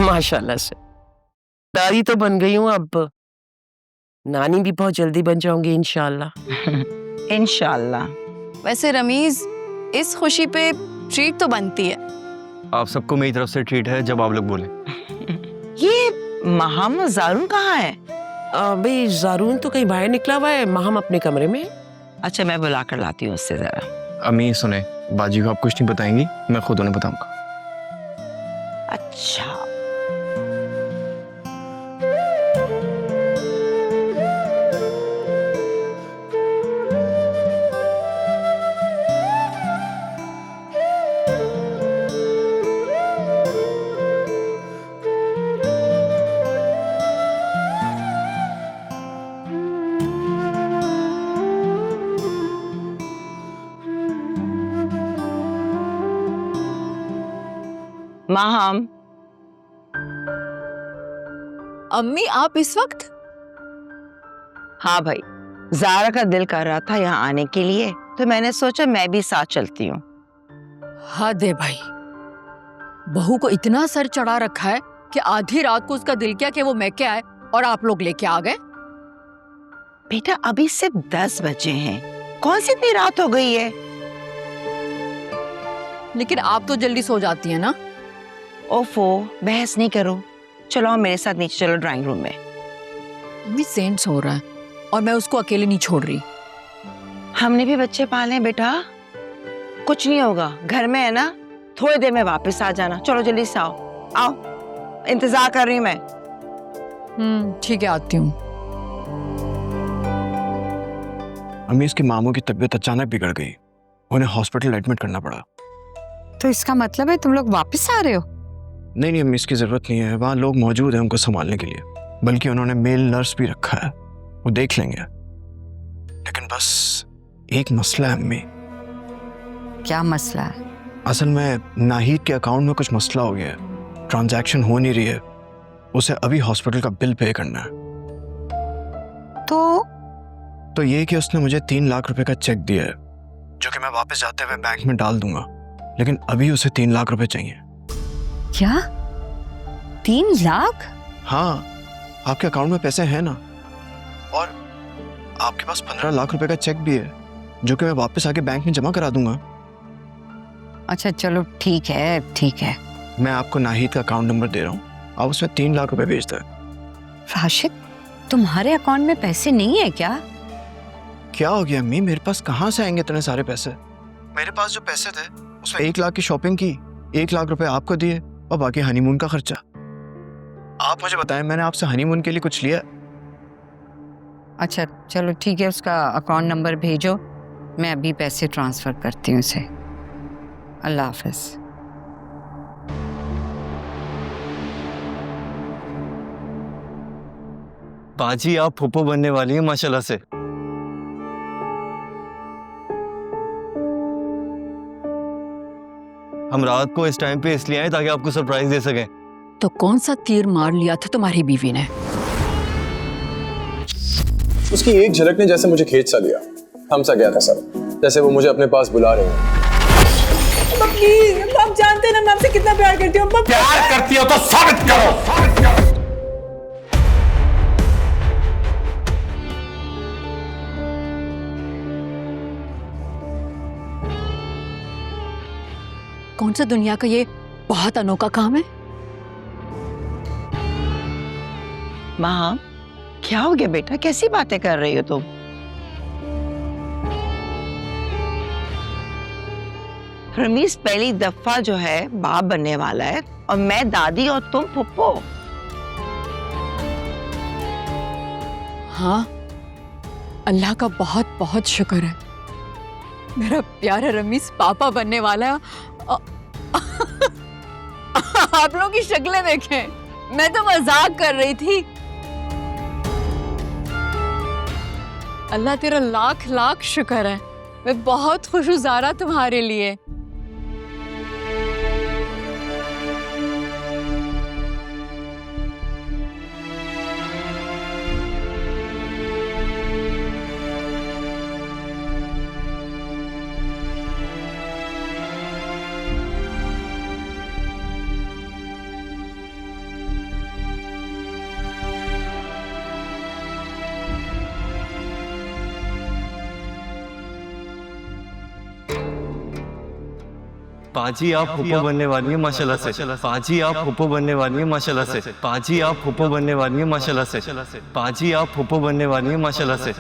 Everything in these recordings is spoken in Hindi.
माशाल्लाह से दादी तो बन गई हूँ, अब नानी भी बहुत जल्दी बन जाऊंगी इंशाल्लाह। इंशाल्लाह। वैसे रमीज, इस खुशी पे ट्रीट तो बनती है। आप सबको मेरी तरफ से ट्रीट है जब आप लोग बोले। ये महम जारून कहाँ है? भाई जारून तो कहीं बाहर निकला हुआ है, महम अपने कमरे में। अच्छा, मैं बुला कर लाती हूँ उससे जरा। अम्मी सुने, बाजी को आप कुछ नहीं बताएंगी, मैं खुद उन्हें बताऊंगा। अच्छा, महम। अम्मी आप इस वक्त? हाँ भाई, ज़ारा का दिल कर रहा था यहाँ आने के लिए, तो मैंने सोचा मैं भी साथ चलती हूँ। हद है भाई, बहू को इतना सर चढ़ा रखा है कि आधी रात को उसका दिल किया कि वो मैके आए और आप लोग लेके आ गए। बेटा अभी सिर्फ 10 बजे हैं, कौन सी इतनी रात हो गई है? लेकिन आप तो जल्दी सो जाती है ना। ओफो, बहस नहीं करो, चलो आओ मेरे साथ नीचे चलो ड्राइंग रूम में। अम्मी सेंट्स हो रहा है और मैं उसको अकेले नहीं छोड़ रही। हमने भी बच्चे पाले हैं बेटा, कुछ नहीं होगा, घर में है ना, थोड़ी देर में वापस आ जाना। चलो जल्दी से आओ, आओ, इंतजार कर रही हूँ मैं। ठीक है, आती हूँ। अम्मी, इसके मामू की तबीयत अचानक बिगड़ गई, उन्हें हॉस्पिटल एडमिट करना पड़ा। तो इसका मतलब है तुम लोग वापस आ रहे हो? नहीं अम्मी, इसकी जरूरत नहीं है, वहाँ लोग मौजूद हैं उनको संभालने के लिए, बल्कि उन्होंने मेल नर्स भी रखा है, वो देख लेंगे। लेकिन बस एक मसला है अम्मी। क्या मसला है? असल में नाहिद के अकाउंट में कुछ मसला हो गया है, ट्रांजैक्शन हो नहीं रही है, उसे अभी हॉस्पिटल का बिल पे करना है। तो ये कि उसने मुझे 3 लाख रुपए का चेक दिया है, जो कि मैं वापस जाते हुए बैंक में डाल दूंगा, लेकिन अभी उसे 3 लाख रुपए चाहिए। क्या? 3 लाख? हाँ, आपके अकाउंट में पैसे हैं ना, और आपके पास 15 लाख रुपए का चेक भी है, जो कि मैं वापस आके बैंक में जमा करा दूंगा। अच्छा चलो ठीक है, ठीक है। मैं आपको नाहिद का अकाउंट नंबर दे रहा हूँ, आप उसमें 3 लाख रुपए भेज दें। राशिद, तुम्हारे अकाउंट में पैसे नहीं है क्या? क्या हो गया अम्मी, मेरे पास कहाँ से आएंगे इतने सारे पैसे? मेरे पास जो पैसे थे उसमें 1 लाख की शॉपिंग की, 1 लाख रुपए आपको दिए और बाकी हनीमून का खर्चा। आप मुझे बताएं, मैंने आपसे हनीमून के लिए कुछ लिया? अच्छा चलो ठीक है, उसका अकाउंट नंबर भेजो, मैं अभी पैसे ट्रांसफर करती हूँ उसे। अल्लाह हाफिज। बाजी, आप फुप्पो बनने वाली हैं माशाल्लाह से। हम रात को इस टाइम पे इसलिए आए ताकि आपको सरप्राइज दे सकें। तो कौन सा तीर मार लिया था तुम्हारी बीवी ने? उसकी एक झलक ने जैसे मुझे खींच सा लिया, थम सा गया था सब, जैसे वो मुझे अपने पास बुला रहे हैं। प्लीज, आप जानते हैं ना मैं आपसे कितना प्यार करती हूँ। प्यार करती हो तो साबित करो। कौन सा दुनिया का ये बहुत अनोखा काम है? माँ, क्या हो गया बेटा, कैसी बातें कर रही हो तुम? रमीज पहली दफा जो है बाप बनने वाला है, और मैं दादी और तुम फुप्पो। हाँ, अल्लाह का बहुत बहुत शुक्र है, मेरा प्यारा रमीज पापा बनने वाला है। आप लोग की शक्लें देखें, मैं तो मजाक कर रही थी। अल्लाह तेरा लाख लाख शुक्र है, मैं बहुत खुश हूँ ज़ारा तुम्हारे लिए। पाजी आप फूफो बनने वाली है माशाल्लाह से। पाजी आप फूफो बनने वाली है माशाल्लाह से। पाजी आप फूफो बनने वाली है माशाल्लाह से। पाजी आप फूफो बनने वाली है माशाल्लाह से।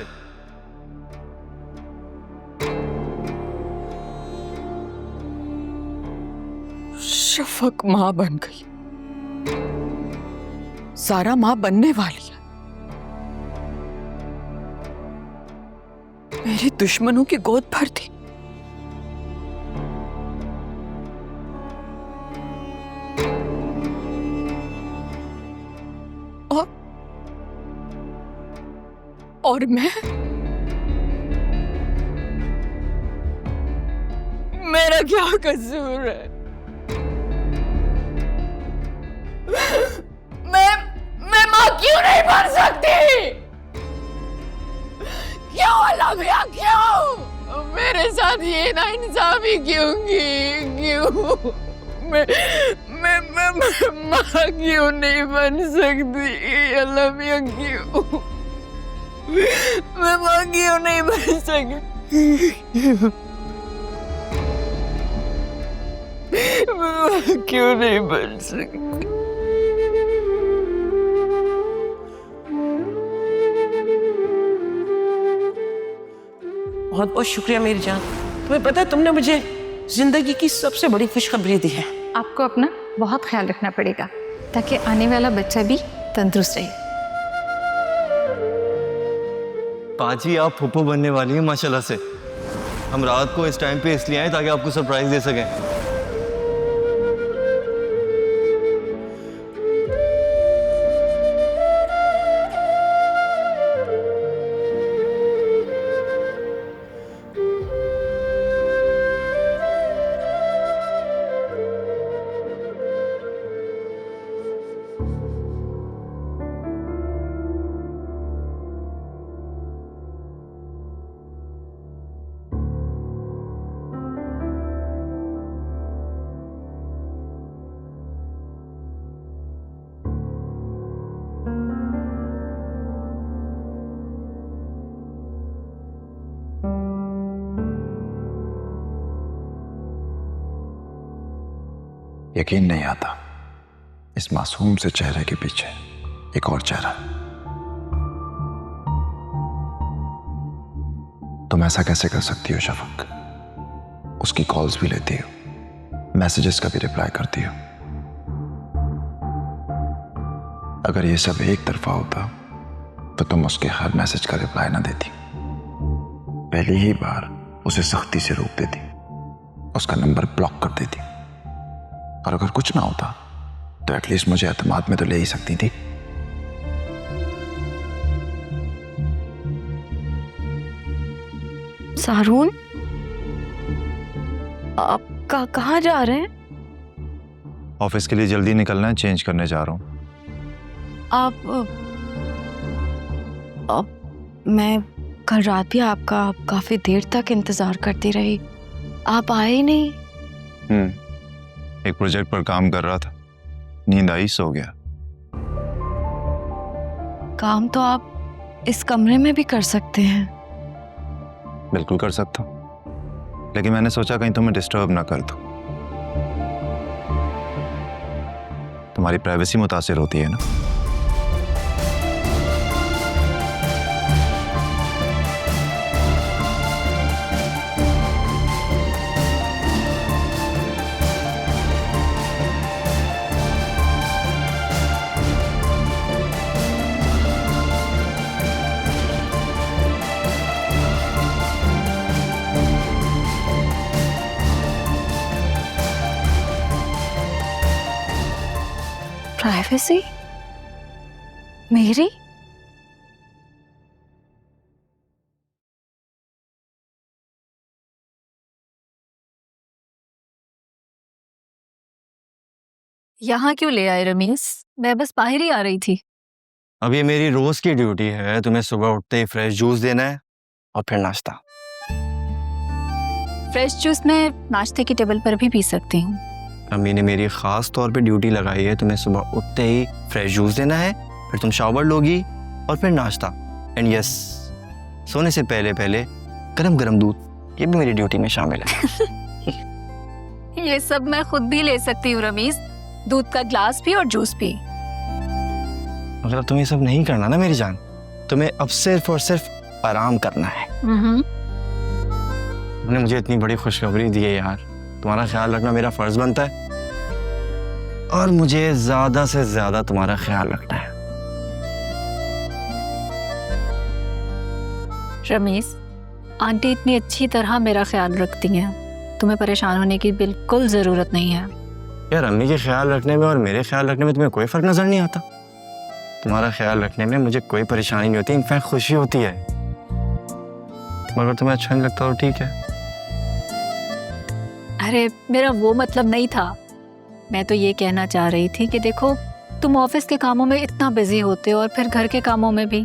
शफक माँ बन गई, सारा माँ बनने वाली है। मेरी दुश्मनों की गोद भर दी। और मेरा क्या कसूर है? मैं माँ क्यों नहीं बन सकती? क्यों अल्लाह भैया, क्यों मेरे साथ ये नाइंसाफी क्यों की? क्यों मैं माँ क्यों नहीं बन सकती? अल्लाह भैया क्यों? मैं माँ क्यों नहीं बन सकती? मैं क्यों नहीं बन सकती? बहुत बहुत शुक्रिया मेरी जान। तुम्हें पता है तुमने मुझे जिंदगी की सबसे बड़ी खुशखबरी दी है। आपको अपना बहुत ख्याल रखना पड़ेगा ताकि आने वाला बच्चा भी तंदुरुस्त रहे। पाजी आप फूफो बनने वाली है माशाल्लाह से। हम रात को इस टाइम पे इसलिए आए ताकि आपको सरप्राइज दे सकें। यकीन नहीं आता इस मासूम से चेहरे के पीछे एक और चेहरा। तुम ऐसा कैसे कर सकती हो शफक? उसकी कॉल्स भी लेती हो, मैसेजेस का भी रिप्लाई करती हो। अगर ये सब एक तरफा होता तो तुम उसके हर मैसेज का रिप्लाई ना देती, पहली ही बार उसे सख्ती से रोक देती, उसका नंबर ब्लॉक कर देती। और अगर कुछ ना होता तो एटलीस्ट मुझे एतमाद में तो ले ही सकती थी। सारून, आप कहाँ जा रहे हैं? ऑफिस के लिए जल्दी निकलना है, चेंज करने जा रहा हूँ। मैं कल रात भी आपका काफी देर तक इंतजार करती रही, आप आए ही नहीं। एक प्रोजेक्ट पर काम कर रहा था, नींद आई, सो गया। काम तो आप इस कमरे में भी कर सकते हैं। बिल्कुल कर सकता हूँ, लेकिन मैंने सोचा कहीं तुम्हें डिस्टर्ब ना कर दूं। तुम्हारी प्राइवेसी मुतासिर होती है ना। प्राइवेसी मेरी? यहाँ क्यों ले आए रमीज? मैं बस बाहर ही आ रही थी। अब ये मेरी रोज की ड्यूटी है, तुम्हें सुबह उठते ही फ्रेश जूस देना है और फिर नाश्ता। फ्रेश जूस मैं नाश्ते की टेबल पर भी पी सकती हूँ। अम्मी ने मेरी खास तौर पे ड्यूटी लगाई है, तुम्हें सुबह उठते ही फ्रेश जूस देना है, फिर तुम शावर लोगी और फिर नाश्ता। एंड यस, सोने से पहले पहले गरम गरम दूध, ये भी मेरी ड्यूटी में शामिल है। ये सब मैं खुद भी ले सकती हूँ रमीज, दूध का ग्लास भी और जूस भी। मगर अब तुम्हें ये सब नहीं करना ना मेरी जान, तुम्हें अब सिर्फ और सिर्फ आराम करना है। तुमने मुझे इतनी बड़ी खुशखबरी दी है यार, तुम्हारा ख्याल रखना मेरा फर्ज बनता है और मुझे ज्यादा से ज्यादा तुम्हारा ख्याल रखना है। रमीज, आंटी इतनी अच्छी तरह मेरा ख्याल रखती हैं, तुम्हें परेशान होने की बिल्कुल जरूरत नहीं है। यार अम्मी के ख्याल रखने में और मेरे ख्याल रखने में तुम्हें कोई फर्क नजर नहीं आता? तुम्हारा ख्याल रखने में मुझे कोई परेशानी नहीं होती, इनफैक्ट खुशी होती है। मगर तुम्हें अच्छा नहीं लगता तो ठीक है। अरे मेरा वो मतलब नहीं था, मैं तो ये कहना चाह रही थी कि देखो तुम ऑफिस के कामों में इतना बिजी होते हो और फिर घर के कामों में भी,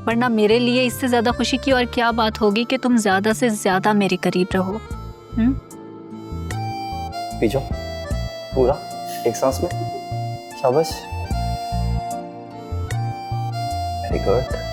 वरना मेरे लिए इससे ज्यादा खुशी की और क्या बात होगी कि तुम ज्यादा से ज्यादा मेरे करीब रहो। पी जाओ पूरा एक सांस में, शाबाश, वेरी गुड।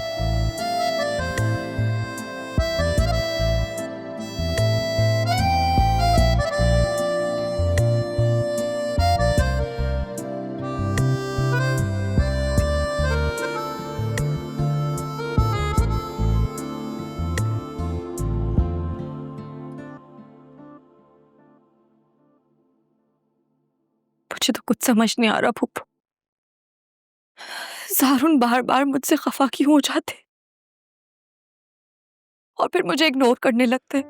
मुझे तो कुछ समझ नहीं आ रहा फूफू, ज़ारून बार बार मुझसे खफा क्यों हो जाते और फिर मुझे इग्नोर करने लगते।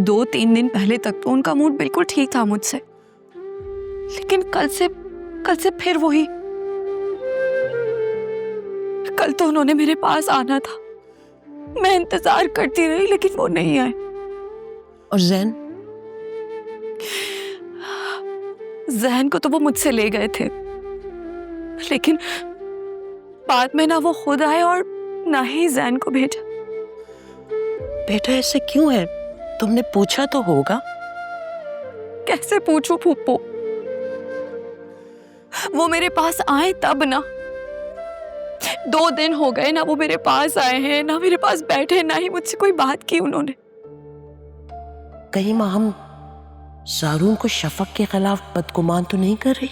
2-3 दिन पहले तक तो उनका मूड बिल्कुल ठीक था मुझसे, लेकिन कल से फिर वही। कल तो उन्होंने मेरे पास आना था, मैं इंतजार करती रही लेकिन वो नहीं आए। और जहन को तो वो मुझसे ले गए थे, लेकिन बाद में ना वो खुद आए और ना ही जहन को भेजा। बेटा ऐसे क्यों है? तुमने पूछा तो होगा। कैसे पूछूं फूफू, वो मेरे पास आए तब ना। 2 दिन हो गए ना वो मेरे पास आए हैं, ना मेरे पास बैठे, ना ही मुझसे कोई बात की उन्होंने। कहीं माँ हम ज़ारून को शफक के खिलाफ बदगुमान तो नहीं कर रही?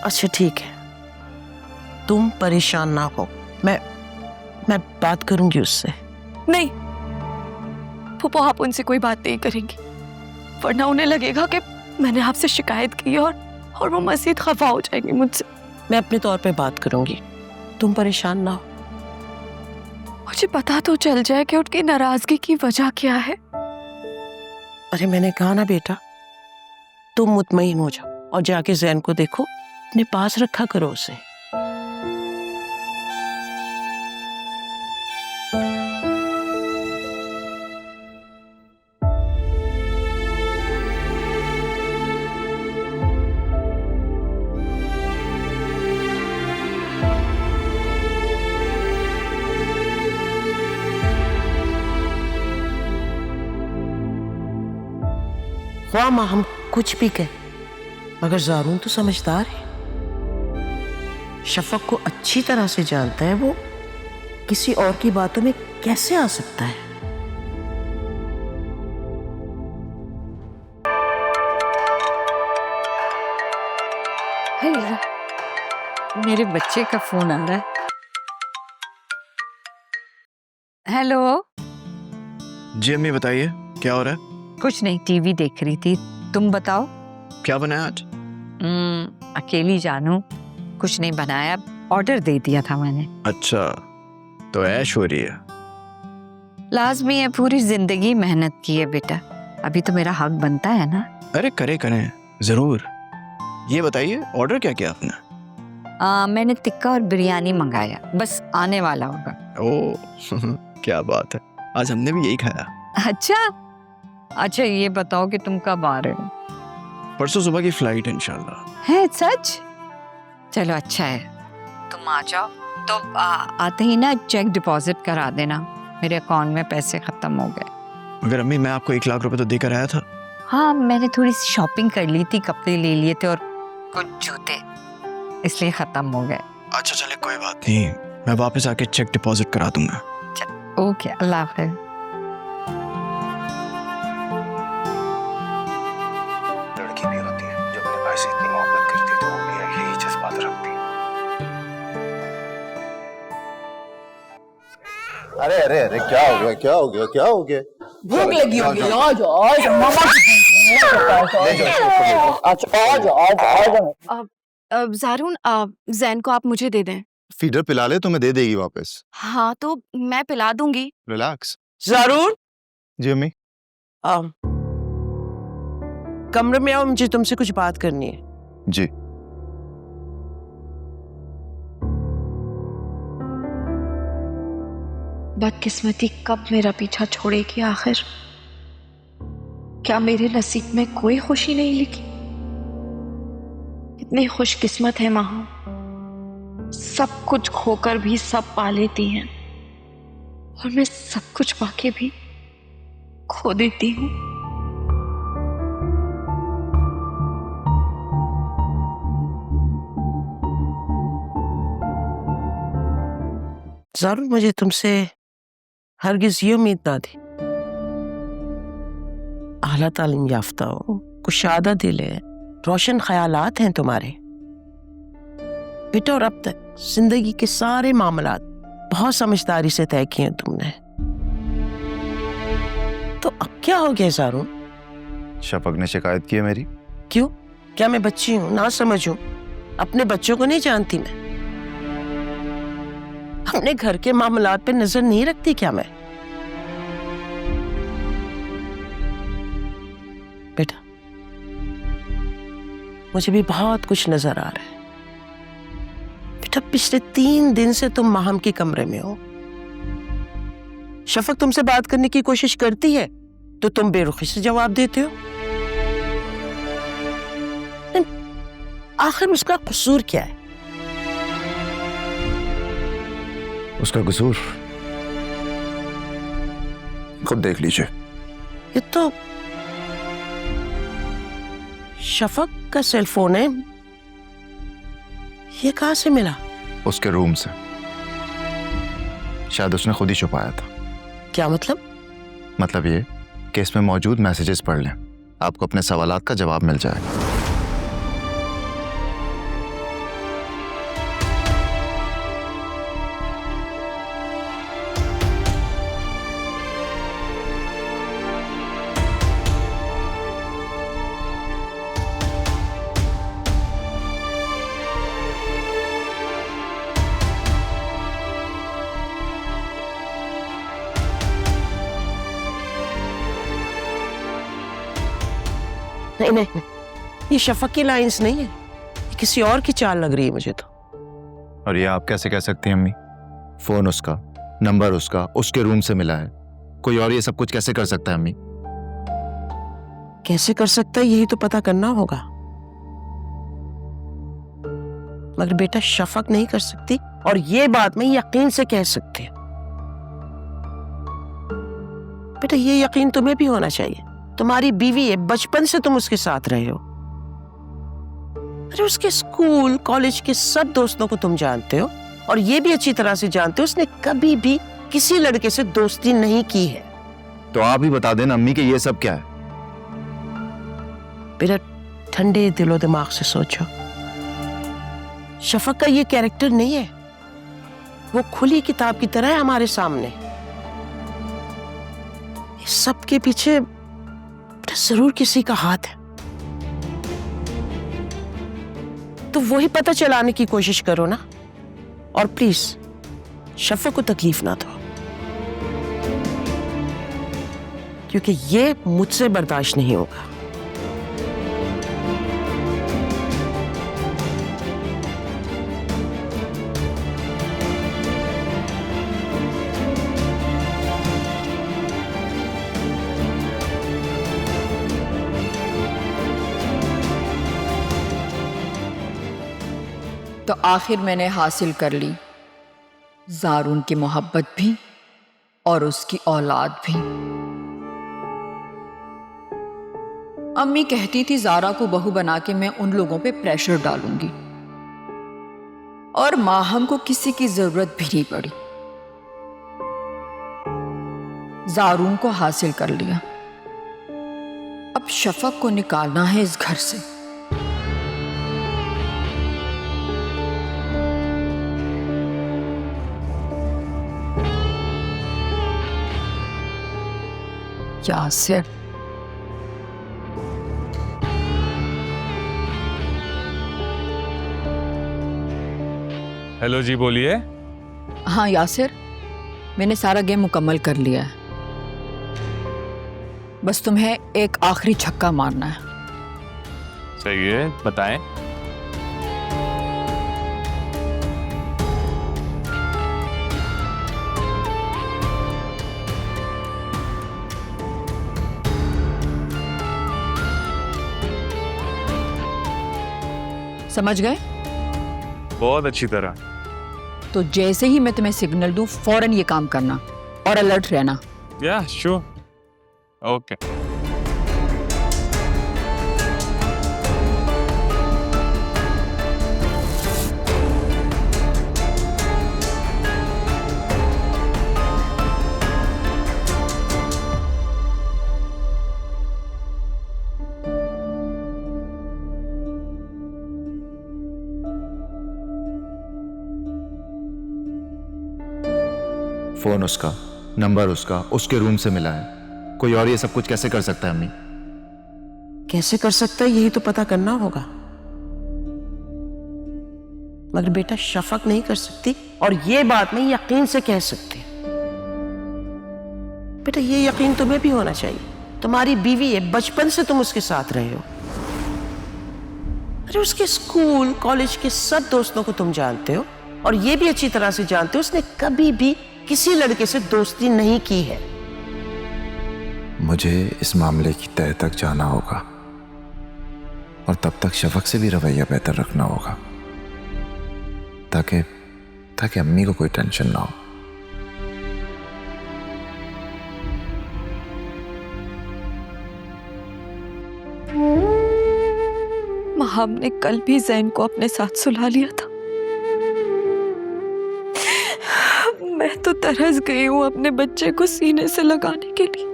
अच्छा ठीक है, तुम परेशान ना हो, मैं बात करूंगी उससे। नहीं फूफो, आप उनसे कोई बात नहीं करेंगी, वरना उन्हें लगेगा कि मैंने आपसे शिकायत की और वो मज़ीद खफा हो जाएंगे मुझसे। मैं अपने तौर पे बात करूंगी, तुम परेशान ना हो। मुझे पता तो चल जाए कि उनकी नाराजगी की वजह क्या है। अरे मैंने कहा ना बेटा, तुम मुतमईन हो जाओ और जाके जैन को देखो, अपने पास रखा करो उसे। ख्वाह माँ हम कुछ भी कहें, मगर ज़ारून तो समझदार है, शफक को अच्छी तरह से जानता है, वो किसी और की बातों में कैसे आ सकता है? मेरे बच्चे का फोन आ रहा है। हेलो। जी अम्मी बताइए क्या हो रहा है? कुछ नहीं, टीवी देख रही थी, तुम बताओ। क्या बनाया आज? अकेली जानू, कुछ नहीं बनाया, ऑर्डर दे दिया था मैंने। अच्छा तो ऐश हो रही है। लाजमी है, पूरी जिंदगी मेहनत की है बेटा, अभी तो मेरा हक बनता है ना। अरे करें जरूर। ये बताइए ऑर्डर क्या किया आपने? मैंने टिक्का और बिरयानी मंगाया, बस आने वाला होगा। ओह क्या बात है, आज हमने भी यही खाया। अच्छा ये बताओ कि तुम कब आ रहे हो? परसों सुबह की फ्लाइट इंशाल्लाह। है सच? चलो अच्छा है, तुम आ जाओ। तो आते ही ना चेक डिपॉजिट करा देना, मेरे अकाउंट में पैसे खत्म हो गए। मगर अम्मी मैं आपको 1 लाख रुपए तो देकर आया था। हाँ मैंने थोड़ी सी शॉपिंग कर ली थी, कपड़े ले लिए थे और कुछ जूते, इसलिए खत्म हो गए। अच्छा चले कोई बात नहीं, मैं वापस आके चेक डिपॉजिट करा दूंगा। ओके, अल्लाह हाफ़िज़। लड़की भी होती है जो अपने भाई से इतनी मोहब्बत करती है तो वो भी यही जज्बात रखती है। अरे अरे अरे, क्या हो गया, क्या हो गया, क्या हो गया? भूख लगी होगी, आ जाओ आ जाओ मामा ज़ारून, जैन को आप मुझे दे दें। फीडर पिला ले तो मैं दे देगी वापस। हाँ तो मैं पिला दूंगी। रिलैक्स। ज़ारून, जी अम्मी। कमरे में आओ, मुझे तुमसे कुछ बात करनी है। जी। बदकिस्मती कब मेरा पीछा छोड़ेगी आखिर? क्या मेरे नसीब में कोई खुशी नहीं लिखी? इतनी खुशकिस्मत है माँ, सब कुछ खोकर भी सब पा लेती हैं और मैं सब कुछ पाके भी खो देती हूँ। ज़ारून, मुझे तुमसे हरगिज़ ये उम्मीद ना थी। आला तालीम याफ्ता हो, कुशादा दिल है, रोशन ख्यालात हैं तुम्हारे बेटा, और अब तक जिंदगी के सारे मामलात बहुत समझदारी से तय किए तुमने। तो अब क्या हो गया ज़ारून? शफक ने शिकायत की है मेरी। क्यों? क्या मैं बच्ची हूं, ना समझूं? अपने बच्चों को नहीं जानती मैं? अपने घर के मामलात पे नजर नहीं रखती क्या मैं? बेटा, मुझे भी बहुत कुछ नजर आ रहा है। बेटा, पिछले 3 दिन से तुम माहम के कमरे में हो। शफक तुमसे बात करने की कोशिश करती है तो तुम बेरुखी से जवाब देते हो। आखिर उसका कसूर क्या है? उसका कसूर खुद देख लीजिए। ये तो शफक का सेल फोन है, ये कहां से मिला? उसके रूम से। शायद उसने खुद ही छुपाया था। क्या मतलब? मतलब ये कि इसमें मौजूद मैसेजेस पढ़ लें, आपको अपने सवालात का जवाब मिल जाएगा। नहीं नहीं नहीं, ये शफक की लाइंस नहीं है, ये किसी और की चाल लग रही है मुझे तो। और ये आप कैसे कह सकती हैं अम्मी? फोन उसका, नंबर उसका, उसके रूम से मिला है। कोई और ये सब कुछ कैसे कर सकता है अम्मी? कैसे कर सकता है यही तो पता करना होगा। मगर बेटा, शफक नहीं कर सकती, और ये बात मैं यकीन से कह सकती हूँ। बेटा, ये यकीन तुम्हें भी होना चाहिए, तुम्हारी बीवी है, बचपन से तुम उसके साथ रहे हो। अरे उसके स्कूल कॉलेज के सब दोस्तों को तुम जानते हो, और ये भी अच्छी तरह से जानते हो उसने कभी भी किसी लड़के से दोस्ती नहीं की है। तो आप ही बता देना अम्मी कि ये सब क्या है। बेटा, ठंडे दिलो दिमाग से सोचो। शफक का ये कैरेक्टर नहीं है, वो खुली किताब की तरह है हमारे सामने। इस सब के पीछे जरूर किसी का हाथ है, तो वही पता चलाने की कोशिश करो ना। और प्लीज शफक को तकलीफ ना दो, क्योंकि ये मुझसे बर्दाश्त नहीं होगा। तो आखिर मैंने हासिल कर ली ज़ारून की मोहब्बत भी और उसकी औलाद भी। अम्मी कहती थी ज़ारा को बहू बना के मैं उन लोगों पे प्रेशर डालूंगी, और माहम को किसी की जरूरत भी नहीं पड़ी। जारून को हासिल कर लिया, अब शफक को निकालना है इस घर से। यासिर, हेलो जी, बोलिए। हाँ यासिर, मैंने सारा गेम मुकम्मल कर लिया है, बस तुम्हें एक आखिरी छक्का मारना है। सही है, बताएं। समझ गए? बहुत अच्छी तरह। तो जैसे ही मैं तुम्हें सिग्नल दूं, फौरन ये काम करना और अलर्ट रहना। या श्योर, ओके। फोन उसका, नंबर उसका, उसके रूम से मिला है। कोई और ये सब कुछ कैसे कर सकता है अम्मी? कैसे कर सकता है यही तो पता करना होगा। मगर बेटा शफक नहीं कर सकती, और ये बात मैं यकीन से कह सकती। बेटा ये यकीन तुम्हें भी होना चाहिए, तुम्हारी बीवी है, बचपन से तुम उसके साथ रहे हो। अरे उसके स्कूल कॉलेज के सब दोस्तों को तुम जानते हो, और ये भी अच्छी तरह से जानते हो उसने कभी भी किसी लड़के से दोस्ती नहीं की है। मुझे इस मामले की तह तक जाना होगा, और तब तक शफक से भी रवैया बेहतर रखना होगा, ताकि अम्मी को कोई टेंशन ना हो। माहम ने कल भी जैन को अपने साथ सुला लिया था। मैं तो तरस गई हूँ अपने बच्चे को सीने से लगाने के लिए,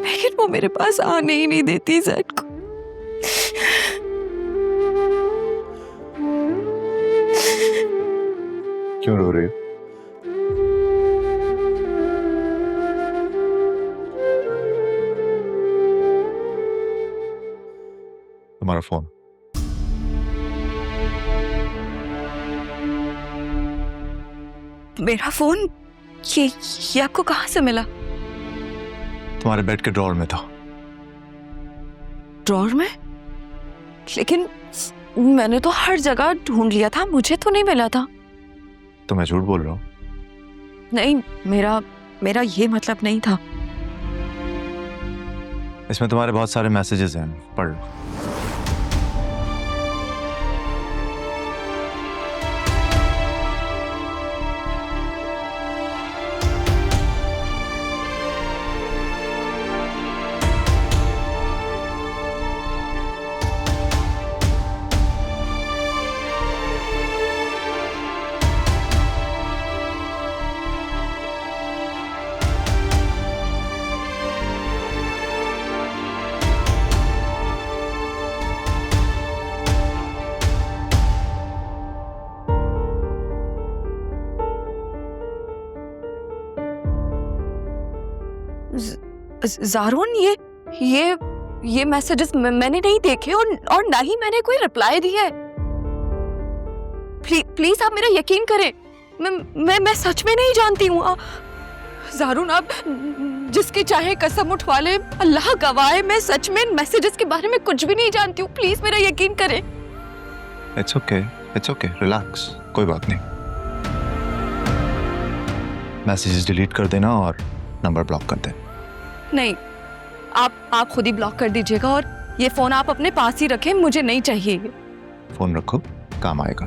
लेकिन वो मेरे पास आने ही नहीं देती जैन को। क्यों रो रही हो? तुम्हारा फोन। मेरा फोन? ये आपको कहाँ से मिला? तुम्हारे बेड के ड्रॉर में था। ड्रॉर में? लेकिन मैंने तो हर जगह ढूंढ लिया था, मुझे तो नहीं मिला था। तो मैं झूठ बोल रहा हूँ? नहीं, मेरा ये मतलब नहीं था। इसमें तुम्हारे बहुत सारे मैसेजेस हैं, पढ़ लो। जारून, ये मैसेजेस मैंने नहीं देखे, और ना ही मैंने कोई रिप्लाई दिया है। प्लीज आप मेरा यकीन करें, मैं सच में नहीं जानती हूँ। जारून, आप जिसकी चाहे कसम उठवा ले, अल्लाह गवाह है, मैं सच में इन मैसेजेस के बारे में कुछ भी नहीं जानती हूँ। प्लीज मेरा यकीन करें। इट्स ओके, रिलैक्स, कोई बात नहीं। मैसेजेस डिलीट कर देना और नंबर ब्लॉक कर देना। नहीं, आप खुद ही ब्लॉक कर दीजिएगा, और ये फोन आप अपने पास ही रखें, मुझे नहीं चाहिए। फोन रखो, काम आएगा।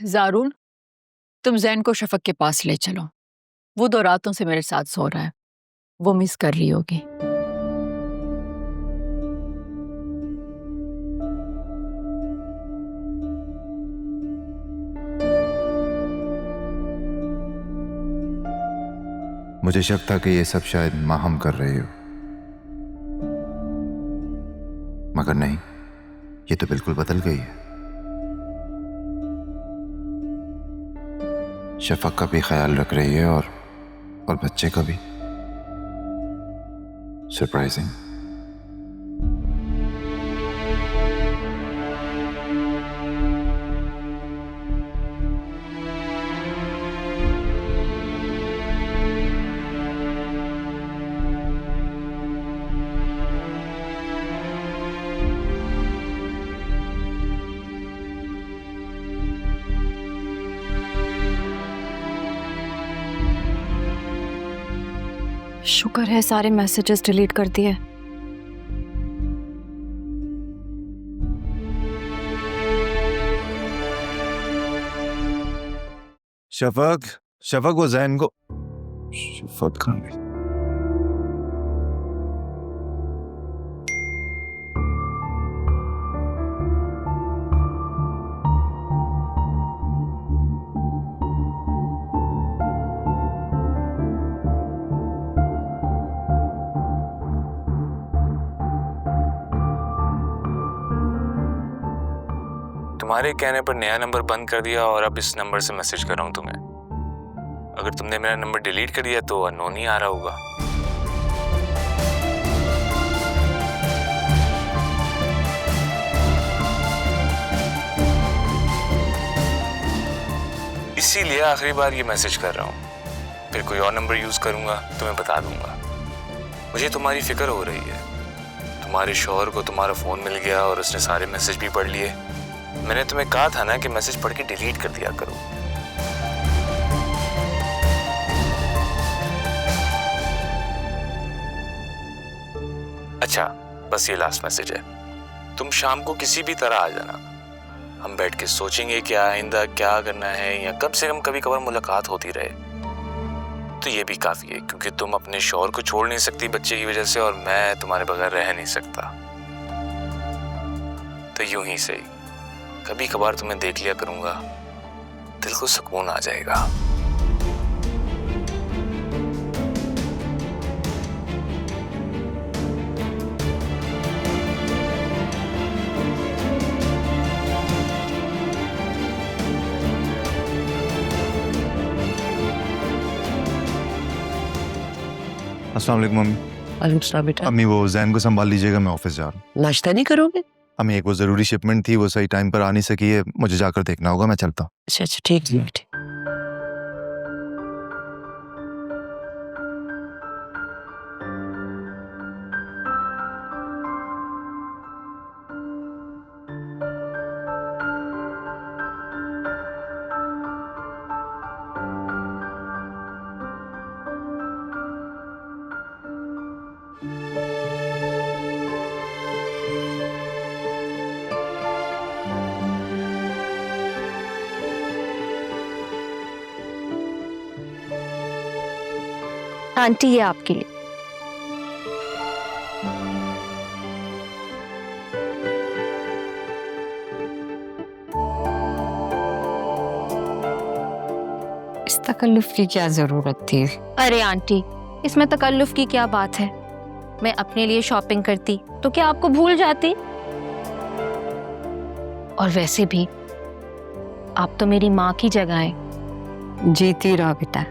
जारून, तुम जैन को शफक के पास ले चलो। वो 2 रातों से मेरे साथ सो रहा है, वो मिस कर रही होगी। मुझे शक था कि ये सब शायद माहम कर रही हो, मगर नहीं, ये तो बिल्कुल बदल गई है। शफक का भी ख्याल रख रही है और बच्चे का भी। सरप्राइजिंग। शुक्र है सारे मैसेजेस डिलीट कर दिए। शफक वो जैन को। शफक कहाँ गई? तुम्हारे कहने पर नया नंबर बंद कर दिया और अब इस नंबर से मैसेज कर रहा हूं तुम्हें। अगर तुमने मेरा नंबर डिलीट कर दिया तो अननोन ही आ रहा होगा। इसीलिए आखिरी बार ये मैसेज कर रहा हूं, फिर कोई और नंबर यूज करूंगा तुम्हें बता दूंगा। मुझे तुम्हारी फिक्र हो रही है। तुम्हारे शौहर को तुम्हारा फोन मिल गया और उसने सारे मैसेज भी पढ़ लिए। मैंने तुम्हें कहा था ना कि मैसेज पढ़ के डिलीट कर दिया करो। अच्छा, बस ये लास्ट मैसेज है। तुम शाम को किसी भी तरह आ जाना। हम बैठ के सोचेंगे कि आइंदा क्या करना है, या कब से हम कभी कभार मुलाकात होती रहे। तो ये भी काफी है, क्योंकि तुम अपने शौहर को छोड़ नहीं सकती बच्चे की वजह से, और मैं तुम्हारे बगैर रह नहीं सकता। तो यूं ही सही, कभी कभार तुम्हें देख लिया करूंगा, दिल को सुकून आ जाएगा। अस्सलाम वालेकुम मम्मी। वालेकुम सलाम बेटा। अम्मी वो जैन को संभाल लीजिएगा, मैं ऑफिस जा रहा हूँ। नाश्ता नहीं करोगे? अम्मी एक वो जरूरी शिपमेंट थी, वो सही टाइम पर आ नहीं सकी है, मुझे जाकर देखना होगा, मैं चलता हूँ। अच्छा अच्छा, ठीक है बेटे। आंटी ये आपके लिए। इस तकल्लुफ की क्या जरूरत थी? अरे आंटी, इसमें तकल्लुफ की क्या बात है? मैं अपने लिए शॉपिंग करती तो क्या आपको भूल जाती? और वैसे भी आप तो मेरी माँ की जगह है। जीती रहो बेटा।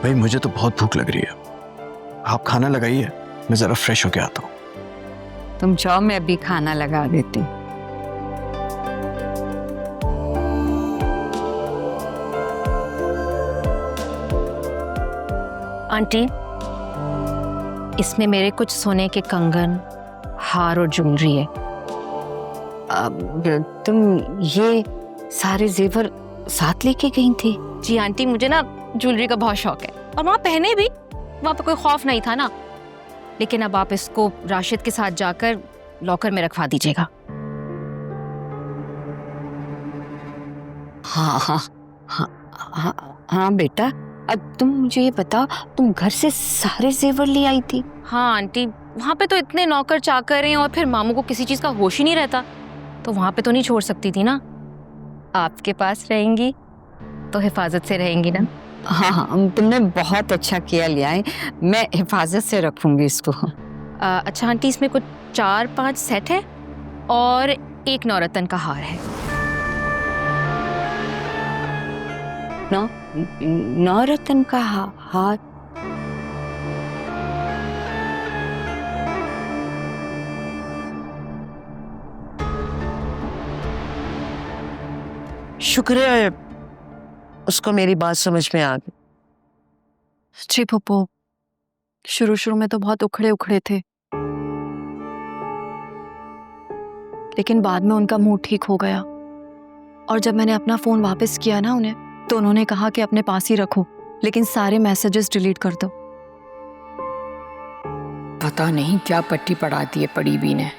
भाई मुझे तो बहुत भूख लग रही है, आप खाना लगाइए, मैं जरा फ्रेश होके आता हूँ। तुम जाओ, मैं अभी खाना लगा देती हूँ। आंटी, इसमें मेरे कुछ सोने के कंगन, हार और ज्वेलरी है। तुम ये सारे जेवर साथ लेके गई थी? जी आंटी, मुझे ना ज्वेलरी का बहुत शौक है, और वहाँ पहने भी, वहाँ पे कोई खौफ नहीं था ना। लेकिन अब आप इसको राशिद के साथ जाकर लॉकर में रखवा दीजिएगा। हाँ हाँ हाँ हाँ हाँ बेटा, अब तुम मुझे ये बता, तुम घर से सारे जेवर ले आई थी? हाँ आंटी, वहाँ पे तो इतने नौकर चाकर हैं और फिर मामू को किसी चीज़ का होश ही नहीं रहता, तो वहाँ पे तो नहीं छोड़ सकती थी ना। आपके पास रहेंगी तो हिफाजत से रहेंगी ना। हाँ हाँ, तुमने बहुत अच्छा किया लिया है, मैं हिफाजत से रखूंगी इसको। अच्छा आंटी, इसमें कुछ 4-5 सेट है और एक नौरतन का हार है। नौरतन का हार? शुक्र है उसको मेरी बात समझ में आ गई। जी फूफो, शुरू में तो बहुत उखड़े उखड़े थे, लेकिन बाद में उनका मूड ठीक हो गया। और जब मैंने अपना फोन वापस किया ना उन्हें, तो उन्होंने कहा कि अपने पास ही रखो, लेकिन सारे मैसेजेस डिलीट कर दो। पता नहीं क्या पट्टी पड़ा दी है पड़ी भी ने,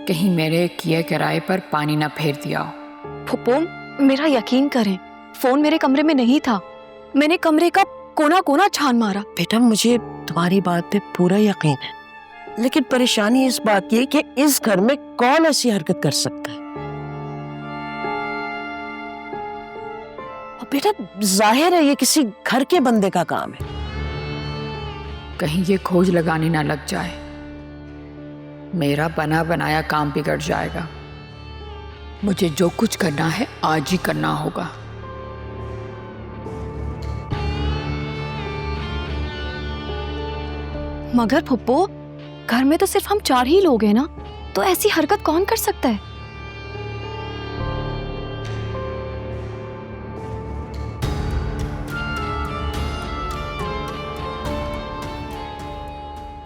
कहीं मेरे किए किराए पर पानी ना फेर दिया हो। फूफो, मेरा यकीन करें, फोन मेरे कमरे में नहीं था, मैंने कमरे का कोना कोना छान मारा। बेटा, मुझे तुम्हारी बात पे पूरा यकीन है, लेकिन परेशानी इस बात की है कि इस घर में कौन ऐसी हरकत कर सकता है। और बेटा, जाहिर है ये किसी घर के बंदे का काम है। कहीं ये खोज लगाने ना लग जाए, मेरा बना बनाया काम बिगड़ जाएगा। मुझे जो कुछ करना है आज ही करना होगा। मगर फुप्पो, घर में तो सिर्फ हम 4 ही लोग हैं ना, तो ऐसी हरकत कौन कर सकता है?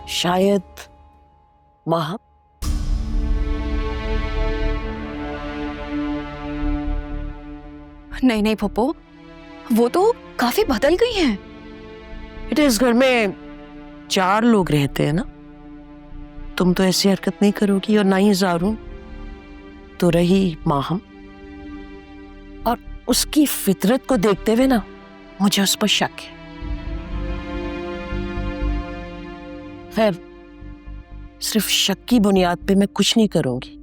शायद माँ। नहीं नहीं फुप्पो, वो तो काफी बदल गई हैं। बेटा, इस घर में 4 लोग रहते हैं ना, तुम तो ऐसी हरकत नहीं करोगी, और ना ही ज़ारू। तो रही माहम, और उसकी फितरत को देखते हुए ना मुझे उस पर शक है। खैर, सिर्फ शक की बुनियाद पे मैं कुछ नहीं करूंगी।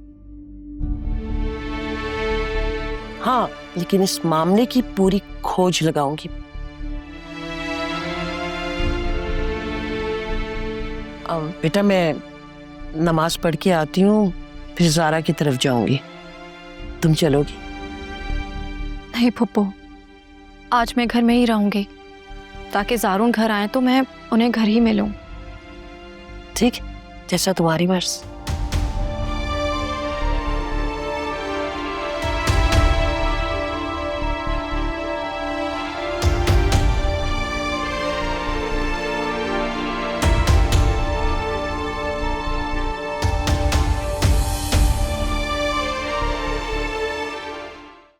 हाँ, लेकिन इस मामले की पूरी खोज लगाऊंगी। बेटा, मैं नमाज पढ़ के आती हूँ, फिर ज़ारा की तरफ जाऊंगी। तुम चलोगी? नहीं फुप्पो, आज मैं घर में ही रहूंगी, ताकि ज़ारून घर आए तो मैं उन्हें घर ही मिलूं। ठीक, जैसा तुम्हारी मर्ज़ी।